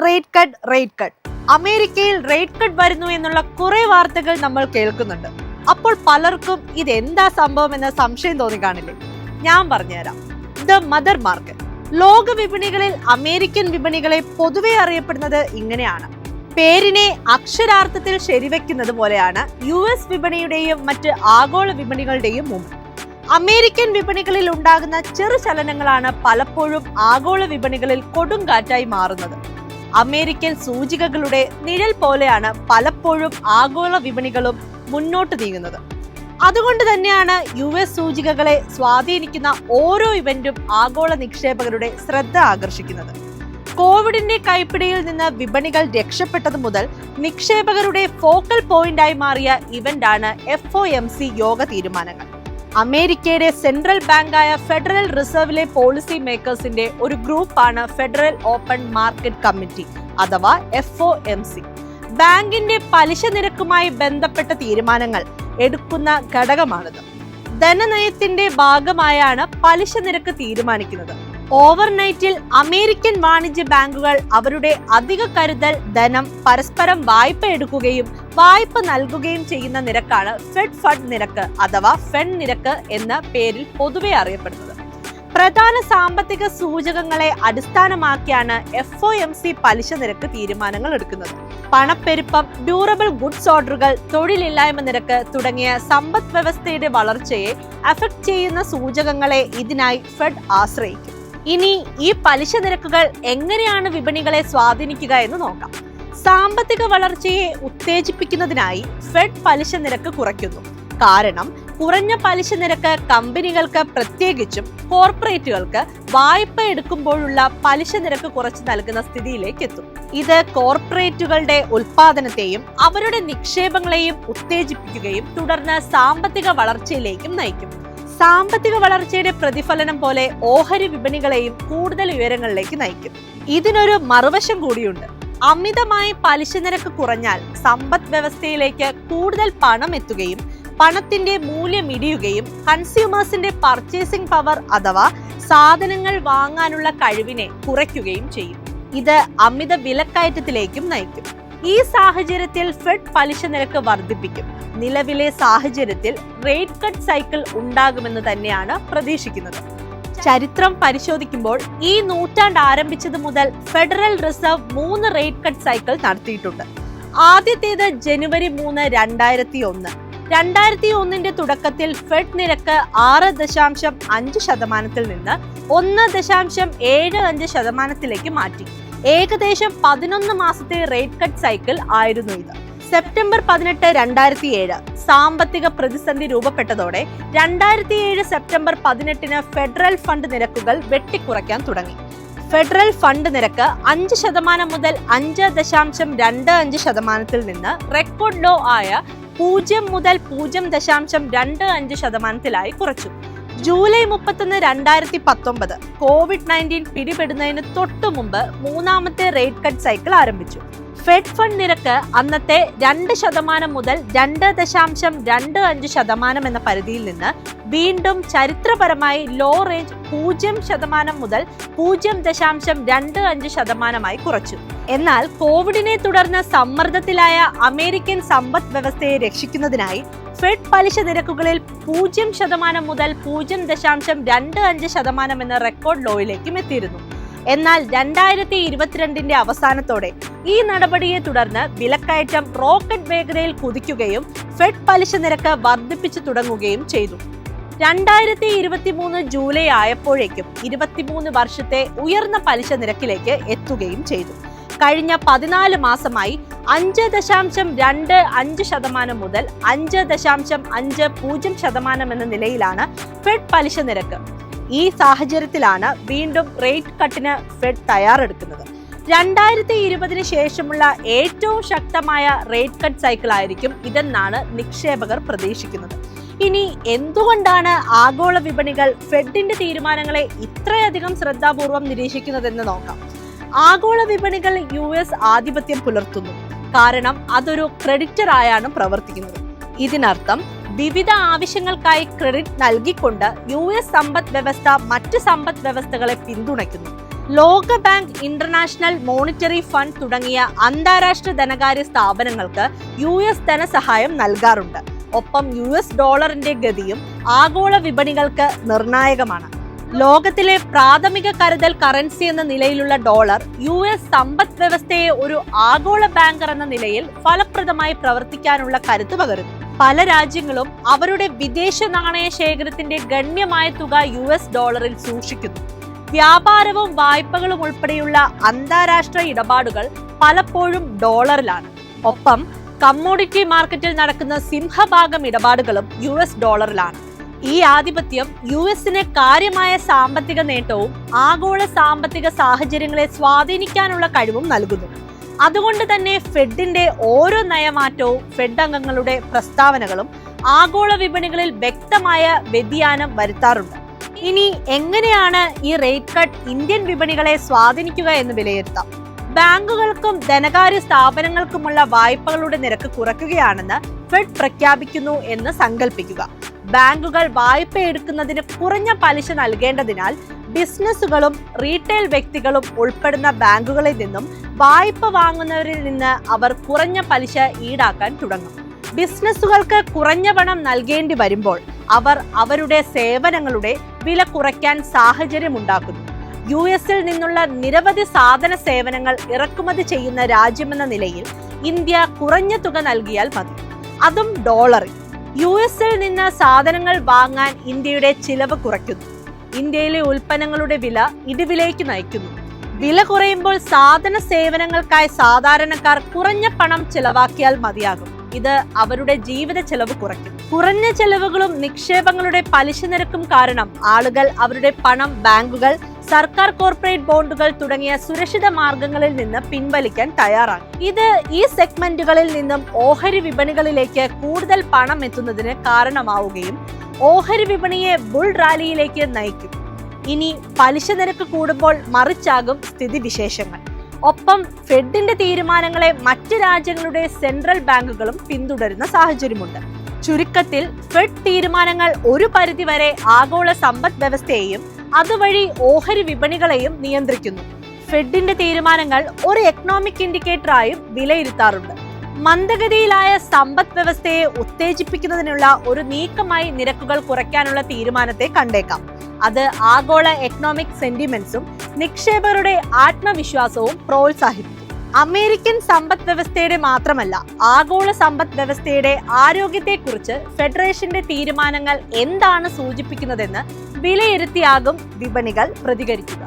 Rate cut. അമേരിക്കയിൽ rate cut വരുന്നു എന്നുള്ള കുറെ വാർത്തകൾ നമ്മൾ കേൾക്കുന്നുണ്ട്. അപ്പോൾ പലർക്കും ഇതെന്താ സംഭവം എന്ന സംശയം തോന്നി കാണില്ലേ? ഞാൻ പറഞ്ഞുതരാം. The mother market. ലോക വിപണികളിൽ അമേരിക്കൻ വിപണികളെ പൊതുവെ അറിയപ്പെടുന്നത് ഇങ്ങനെയാണ്. പേരിനെ അക്ഷരാർത്ഥത്തിൽ ശരിവെക്കുന്നത് പോലെയാണ് US വിപണിയുടെയും മറ്റ് ആഗോള വിപണികളുടെയും മുമ്പ്. അമേരിക്കൻ വിപണികളിൽ ഉണ്ടാകുന്ന ചെറു ചലനങ്ങളാണ് പലപ്പോഴും ആഗോള വിപണികളിൽ കൊടുങ്കാറ്റായി മാറുന്നത്. അമേരിക്കൻ സൂചികകളുടെ നിഴൽ പോലെയാണ് പലപ്പോഴും ആഗോള വിപണികളും മുന്നോട്ട് നീങ്ങുന്നത്. അതുകൊണ്ട് തന്നെയാണ് US സൂചികകളെ സ്വാധീനിക്കുന്ന ഓരോ ഇവന്റും ആഗോള നിക്ഷേപകരുടെ ശ്രദ്ധ ആകർഷിക്കുന്നത്. കോവിഡിന്റെ കൈപ്പിടിയിൽ നിന്ന് വിപണികൾ രക്ഷപ്പെട്ടത് മുതൽ നിക്ഷേപകരുടെ ഫോക്കൽ പോയിന്റായി മാറിയ ഇവന്റാണ് FOMC യോഗ തീരുമാനങ്ങൾ. അമേരിക്കയുടെ സെൻട്രൽ ബാങ്കായ ഫെഡറൽ റിസർവിലെ പോളിസി മേക്കേഴ്സിന്റെ ഒരു ഗ്രൂപ്പാണ് ഫെഡറൽ ഓപ്പൺ മാർക്കറ്റ് കമ്മിറ്റി അഥവാ FOMC. ബാങ്കിന്റെ പലിശ നിരക്കുമായി ബന്ധപ്പെട്ട തീരുമാനങ്ങൾ എടുക്കുന്ന ഘടകമാണിത്. ധനനയത്തിന്റെ ഭാഗമായാണ് പലിശ നിരക്ക് തീരുമാനിക്കുന്നത്. ഓവർനൈറ്റിൽ അമേരിക്കൻ വാണിജ്യ ബാങ്കുകൾ അവരുടെ അധിക കരുതൽ ധനം പരസ്പരം വായ്പ എടുക്കുകയും വായ്പ നൽകുകയും ചെയ്യുന്ന നിരക്കാണ് ഫെഡ് ഫണ്ട് നിരക്ക് അഥവാ ഫെഡ് നിരക്ക് എന്ന പേരിൽ പൊതുവെ അറിയപ്പെടുന്നത്. പ്രധാന സാമ്പത്തിക സൂചകങ്ങളെ അടിസ്ഥാനമാക്കിയാണ് FOMC പലിശ നിരക്ക് തീരുമാനങ്ങൾ എടുക്കുന്നത്. പണപ്പെരുപ്പം, ഡ്യൂറബിൾ ഗുഡ്സ് ഓർഡറുകൾ, തൊഴിലില്ലായ്മ നിരക്ക് തുടങ്ങിയ സമ്പദ് വ്യവസ്ഥയുടെ വളർച്ചയെ അഫക്ട് ചെയ്യുന്ന സൂചകങ്ങളെ ഇതിനായി ഫെഡ് ആശ്രയിക്കും. ഇനി ഈ പലിശ നിരക്കുകൾ എങ്ങനെയാണ് വിപണികളെ സ്വാധീനിക്കുക എന്ന് നോക്കാം. സാമ്പത്തിക വളർച്ചയെ ഉത്തേജിപ്പിക്കുന്നതിനായി ഫെഡ് പലിശ നിരക്ക് കുറയ്ക്കുന്നു. കാരണം കുറഞ്ഞ പലിശ നിരക്ക് കമ്പനികൾക്ക്, പ്രത്യേകിച്ചും കോർപ്പറേറ്റുകൾക്ക് വായ്പ എടുക്കുമ്പോഴുള്ള പലിശ നിരക്ക് കുറച്ച് നൽകുന്ന സ്ഥിതിയിലേക്ക് എത്തും. ഇത് കോർപ്പറേറ്റുകളുടെ ഉൽപാദനത്തെയും അവരുടെ നിക്ഷേപങ്ങളെയും ഉത്തേജിപ്പിക്കുകയും തുടർന്ന് സാമ്പത്തിക വളർച്ചയിലേക്കും നയിക്കും. സാമ്പത്തിക വളർച്ചയുടെ പ്രതിഫലനം പോലെ ഓഹരി വിപണികളെയും കൂടുതൽ ഉയരങ്ങളിലേക്ക് നയിക്കും. ഇതിനൊരു മറുവശം കൂടിയുണ്ട്. അമിതമായി പലിശ നിരക്ക് കുറഞ്ഞാൽ സമ്പദ് വ്യവസ്ഥയിലേക്ക് കൂടുതൽ പണം എത്തുകയും പണത്തിന്റെ മൂല്യം ഇടിയുകയും കൺസ്യൂമേഴ്സിന്റെ പർച്ചേസിംഗ് പവർ അഥവാ സാധനങ്ങൾ വാങ്ങാനുള്ള കഴിവിനെ കുറയ്ക്കുകയും ചെയ്യും. ഇത് അമിത വിലക്കയറ്റത്തിലേക്കും നയിക്കും. ഈ സാഹചര്യത്തിൽ ഫെഡ് പലിശ നിരക്ക് വർദ്ധിപ്പിക്കും. നിലവിലെ സാഹചര്യത്തിൽ റേറ്റ് കട്ട് സൈക്കിൾ ഉണ്ടാകുമെന്ന് തന്നെയാണ് പ്രതീക്ഷിക്കുന്നത്. ചരിത്രം പരിശോധിക്കുമ്പോൾ ഈ നൂറ്റാണ്ട് ആരംഭിച്ചത് മുതൽ federal reserve 3 rate cut cycle നടത്തിയിട്ടുണ്ട്. ആദ്യത്തേത് ജനുവരി 3, 2001. 2001 തുടക്കത്തിൽ ഫെഡ് നിരക്ക് 6.5% നിന്ന് 1.75% മാറ്റി. ഏകദേശം 11 മാസത്തെ റേറ്റ് കട്ട് സൈക്കിൾ ആയിരുന്നു ഇത്. സെപ്റ്റംബർ 18, 2007 സാമ്പത്തിക പ്രതിസന്ധി രൂപപ്പെട്ടതോടെ 2007 സെപ്റ്റംബർ 18 ഫെഡറൽ ഫണ്ട് നിരക്കുകൾ വെട്ടിക്കുറയ്ക്കാൻ തുടങ്ങി. ഫെഡറൽ ഫണ്ട് നിരക്ക് 5% മുതൽ 5.25% നിന്ന് റെക്കോർഡ് ലോ ആയ 0 മുതൽ 0.25% കുറച്ചു. ജൂലൈ 31, 2019 COVID-19 പിടിപെടുന്നതിന് തൊട്ടു മുമ്പ് മൂന്നാമത്തെ റേറ്റ് കട്ട് സൈക്കിൾ ആരംഭിച്ചു. ഫെഡ് ഫണ്ട് നിരക്ക് അന്നത്തെ 2% മുതൽ 2.25% എന്ന പരിധിയിൽ നിന്ന് വീണ്ടും ചരിത്രപരമായി ലോ റേഞ്ച് 0% മുതൽ 0.25% കുറച്ചു. എന്നാൽ കോവിഡിനെ തുടർന്ന് സമ്മർദ്ദത്തിലായ അമേരിക്കൻ സമ്പദ് വ്യവസ്ഥയെ രക്ഷിക്കുന്നതിനായി ഫെഡ് പലിശ നിരക്കുകളിൽ 0% മുതൽ 0.25% എന്ന റെക്കോർഡ് ലോയിലേക്കും എത്തിയിരുന്നു. എന്നാൽ 2022 അവസാനത്തോടെ ഈ നടപടിയെ തുടർന്ന് വിലക്കയറ്റം റോക്കറ്റ് വേഗതയിൽ കുതിക്കുകയും ഫെഡ് പലിശ നിരക്ക് വർദ്ധിപ്പിച്ചു തുടങ്ങുകയും ചെയ്തു. 2023 ജൂലൈ ആയപ്പോഴേക്കും 23 വർഷത്തെ ഉയർന്ന പലിശ നിരക്കിലേക്ക് എത്തുകയും ചെയ്തു. കഴിഞ്ഞ 14 മാസമായി 5.25% മുതൽ 5.50% എന്ന നിലയിലാണ് ഫെഡ് പലിശ നിരക്ക്. ഈ സാഹചര്യത്തിലാണ് വീണ്ടും റേറ്റ് കട്ടിന് ഫെഡ് തയ്യാറെടുക്കുന്നത്. 2020 ശേഷമുള്ള ഏറ്റവും ശക്തമായ റേറ്റ് കട്ട് സൈക്കിൾ ആയിരിക്കും ഇതെന്നാണ് നിക്ഷേപകർ പ്രതീക്ഷിക്കുന്നത്. ഇനി എന്തുകൊണ്ടാണ് ആഗോള വിപണികൾ ഫെഡിന്റെ തീരുമാനങ്ങളെ ഇത്രയധികം ശ്രദ്ധാപൂർവം നിരീക്ഷിക്കുന്നതെന്ന് നോക്കാം. ആഗോള വിപണികൾ US ആധിപത്യം പുലർത്തുന്നു. കാരണം അതൊരു ക്രെഡിറ്റർ ആയാണ് പ്രവർത്തിക്കുന്നത്. ഇതിനർത്ഥം വിവിധ ആവശ്യങ്ങൾക്കായി ക്രെഡിറ്റ് നൽകിക്കൊണ്ട് US സമ്പദ് വ്യവസ്ഥ മറ്റ് സമ്പദ് വ്യവസ്ഥകളെ പിന്തുണയ്ക്കുന്നു. ലോക ബാങ്ക്, ഇന്റർനാഷണൽ മോണിറ്ററി ഫണ്ട് തുടങ്ങിയ അന്താരാഷ്ട്ര ധനകാര്യ സ്ഥാപനങ്ങൾക്ക് US ധനസഹായം നൽകാറുണ്ട്. ഒപ്പം US ഡോളറിന്റെ ഗതിയും ആഗോള വിപണികൾക്ക് നിർണായകമാണ്. ലോകത്തിലെ പ്രാഥമിക കരുതൽ കറൻസി എന്ന നിലയിലുള്ള ഡോളർ US സമ്പദ് വ്യവസ്ഥയെ ഒരു ആഗോള ബാങ്കർ എന്ന നിലയിൽ ഫലപ്രദമായി പ്രവർത്തിക്കാനുള്ള കരുത്ത് പകരുന്നു. പല രാജ്യങ്ങളും അവരുടെ വിദേശ നാണയ ശേഖരത്തിന്റെ ഗണ്യമായ തുക US ഡോളറിൽ സൂക്ഷിക്കുന്നു. വ്യാപാരവും വായ്പകളും ഉൾപ്പെടെയുള്ള അന്താരാഷ്ട്ര ഇടപാടുകൾ പലപ്പോഴും ഡോളറിലാണ്. ഒപ്പം കമ്മോഡിറ്റി മാർക്കറ്റിൽ നടക്കുന്ന സിംഹഭാഗം ഇടപാടുകളും US ഡോളറിലാണ്. ഈ ആധിപത്യം US-ന് കാര്യമായ സാമ്പത്തിക നേട്ടവും ആഗോള സാമ്പത്തിക സാഹചര്യങ്ങളെ സ്വാധീനിക്കാനുള്ള കഴിവും നൽകുന്നു. അതുകൊണ്ട് തന്നെ ഫെഡിന്റെ ഓരോ നയമാറ്റവും ഫെഡ് അംഗങ്ങളുടെ പ്രസ്താവനകളും ആഗോള വിപണികളിൽ വ്യക്തമായ വ്യതിയാനം വരുത്താറുണ്ട്. ഇനി എങ്ങനെയാണ് ഈ റേറ്റ് കട്ട് ഇന്ത്യൻ വിപണികളെ സ്വാധീനിക്കുക എന്ന് വിലയിരുത്താം. ബാങ്കുകൾക്കും ധനകാര്യ സ്ഥാപനങ്ങൾക്കുമുള്ള വായ്പകളുടെ നിരക്ക് കുറയ്ക്കുകയാണെന്ന് ഫെഡ് പ്രഖ്യാപിക്കുന്നു എന്ന് സങ്കല്പിക്കുക. ബാങ്കുകൾ വായ്പ എടുക്കുന്നതിന് കുറഞ്ഞ പലിശ നൽകേണ്ടതിനാൽ ബിസിനസ്സുകളും റീറ്റെയിൽ വ്യക്തികളും ഉൾപ്പെടുന്ന ബാങ്കുകളിൽ നിന്നും വായ്പ വാങ്ങുന്നവരിൽ നിന്ന് അവർ കുറഞ്ഞ പലിശ ഈടാക്കാൻ തുടങ്ങും. ബിസിനസ്സുകൾക്ക് കുറഞ്ഞ പണം നൽകേണ്ടി വരുമ്പോൾ അവർ അവരുടെ സേവനങ്ങളുടെ വില കുറയ്ക്കാൻ സാഹചര്യമുണ്ടാക്കുന്നു. US-ൽ നിന്നുള്ള നിരവധി സാധന സേവനങ്ങൾ ഇറക്കുമതി ചെയ്യുന്ന രാജ്യമെന്ന നിലയിൽ ഇന്ത്യ കുറഞ്ഞ തുക നൽകിയാൽ മതി, അതും ഡോളറിൽ. US-ൽ നിന്ന് സാധനങ്ങൾ വാങ്ങാൻ ഇന്ത്യയുടെ ചിലവ് കുറയ്ക്കുന്നു. ഇന്ത്യയിലെ ഉൽപ്പന്നങ്ങളുടെ വില ഇടിവിലേക്ക് നയിക്കുന്നു. വില കുറയുമ്പോൾ സാധന സേവനങ്ങൾക്കായി സാധാരണക്കാർ കുറഞ്ഞ പണം ചെലവാക്കിയാൽ മതിയാകും. ഇത് അവരുടെ ജീവിത ചെലവ് കുറയ്ക്കും. കുറഞ്ഞ ചെലവുകളും നിക്ഷേപങ്ങളുടെ പലിശ നിരക്കും കാരണം ആളുകൾ അവരുടെ പണം ബാങ്കുകൾ, സർക്കാർ കോർപ്പറേറ്റ് ബോണ്ടുകൾ തുടങ്ങിയ സുരക്ഷിത മാർഗങ്ങളിൽ നിന്ന് പിൻവലിക്കാൻ തയ്യാറാണ്. ഇത് ഈ സെഗ്മെന്റുകളിൽ നിന്നും ഓഹരി വിപണികളിലേക്ക് കൂടുതൽ പണം എത്തുന്നതിന് കാരണമാവുകയും ഓഹരി വിപണിയെ ബുൾ റാലിയിലേക്ക് നയിക്കും. ഇനി പലിശ നിരക്ക് കൂടുമ്പോൾ മറിച്ചാകും സ്ഥിതിവിശേഷങ്ങൾ. ഒപ്പം ഫെഡിന്റെ തീരുമാനങ്ങളെ മറ്റ് രാജ്യങ്ങളുടെ സെൻട്രൽ ബാങ്കുകളും പിന്തുടരുന്ന സാഹചര്യമുണ്ട്. ചുരുക്കത്തിൽ ഫെഡ് തീരുമാനങ്ങൾ ഒരു പരിധിവരെ ആഗോള സമ്പദ് വ്യവസ്ഥയെയും അതുവഴി ഓഹരി വിപണികളെയും നിയന്ത്രിക്കുന്നു. ഫെഡിന്റെ തീരുമാനങ്ങൾ ഒരു എക്കണോമിക് ഇൻഡിക്കേറ്ററായും വിലയിരുത്താറുണ്ട്. മന്ദഗതിയിലായ സമ്പദ് വ്യവസ്ഥയെ ഉത്തേജിപ്പിക്കുന്നതിനുള്ള ഒരു നീക്കമായി നിരക്കുകൾ കുറയ്ക്കാനുള്ള തീരുമാനത്തെ കണ്ടേക്കാം. അത് ആഗോള എക്കണോമിക് സെന്റിമെന്റ്സും നിക്ഷേപകരുടെ ആത്മവിശ്വാസവും പ്രോത്സാഹിപ്പിക്കും. അമേരിക്കൻ സമ്പദ് വ്യവസ്ഥയുടെ മാത്രമല്ല, ആഗോള സമ്പദ് വ്യവസ്ഥയുടെ ആരോഗ്യത്തെക്കുറിച്ച് ഫെഡറേഷന്റെ തീരുമാനങ്ങൾ എന്താണ് സൂചിപ്പിക്കുന്നതെന്ന് വിലയിരുത്തിയാകും വിപണികൾ പ്രതികരിക്കുക.